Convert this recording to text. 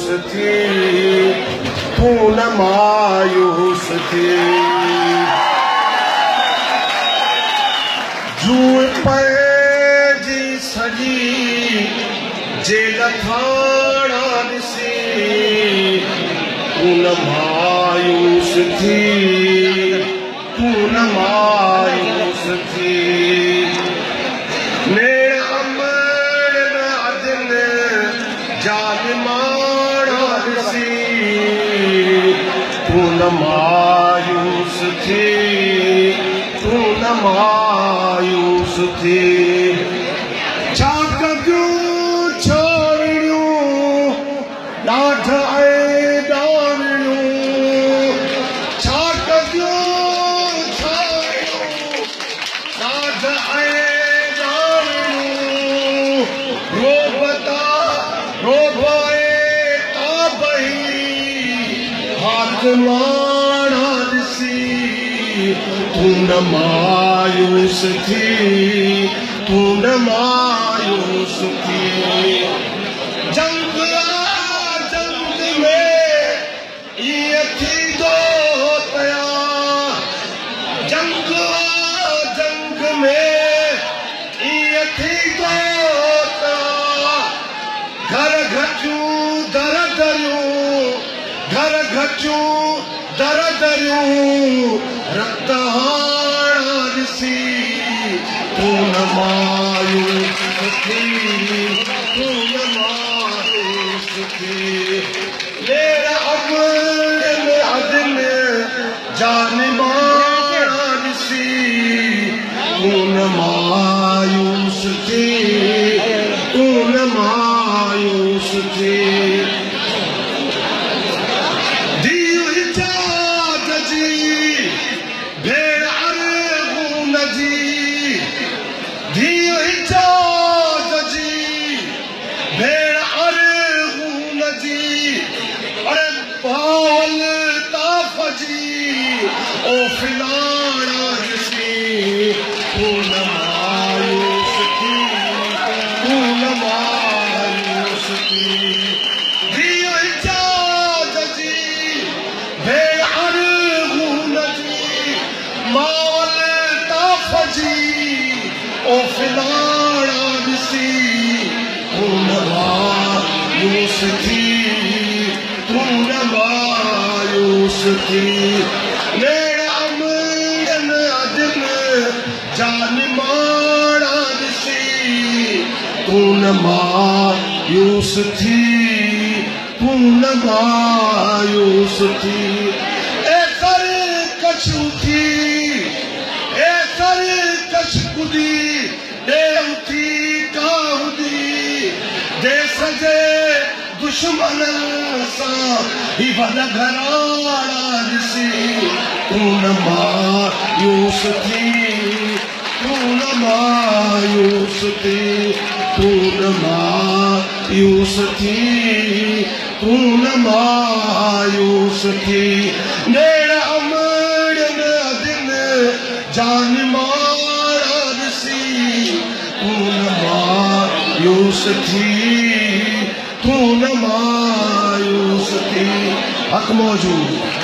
मायूस थी तू न मायूस थी जूं पैजी सजी जेल थाणा ॾिसी तू न मायूस थी तू न मायूस थी नेड़ अमर न अदन जालिमाणा ॾिसी तू न मायूस थी तू न मायूस थी छा कयूं छोड़ियूं ॾाढ माणा ॾिसी तू न मायूस थी तू न मायूस थी जंग में ईअं थींदो पिया जंग में ईअं थींदो पिया घर घचूं दर दरियूं घर घचूं दर दरियूं रक्त हाणा ॾिसी तू न मायूस थी तू न मायूस थी नेड़ अमर अदन जालिमाणा ॾिसी तू न मायूस थी तू न मायूस थी ओ फिलाणा ॾिसी तू न मायूस थी तू न मायूस थी धीअ इजाज़ जी भेण अरगून जी मावल ताफ़ जी ओ फिलाणा ॾिसी तू न मायूस थी तू न मायूस थी नेड़ अमर अदन जालिमाणा ॾिसी तू न मायूस थी तू न मायूस थी ए सर कछु थी ए सर कछ कुदी देव थी काहुदी देश जे दुश्मन सां ही वॾा घराणा ॾिसी तू न मायूस थी तू न मायूस थी तू न मायूस थी तू न मायूस थी नेड़ अमर अदन जालिमाणा ॾिसी तू न मायूस थी तू न मायूस थी हक़ मौजूद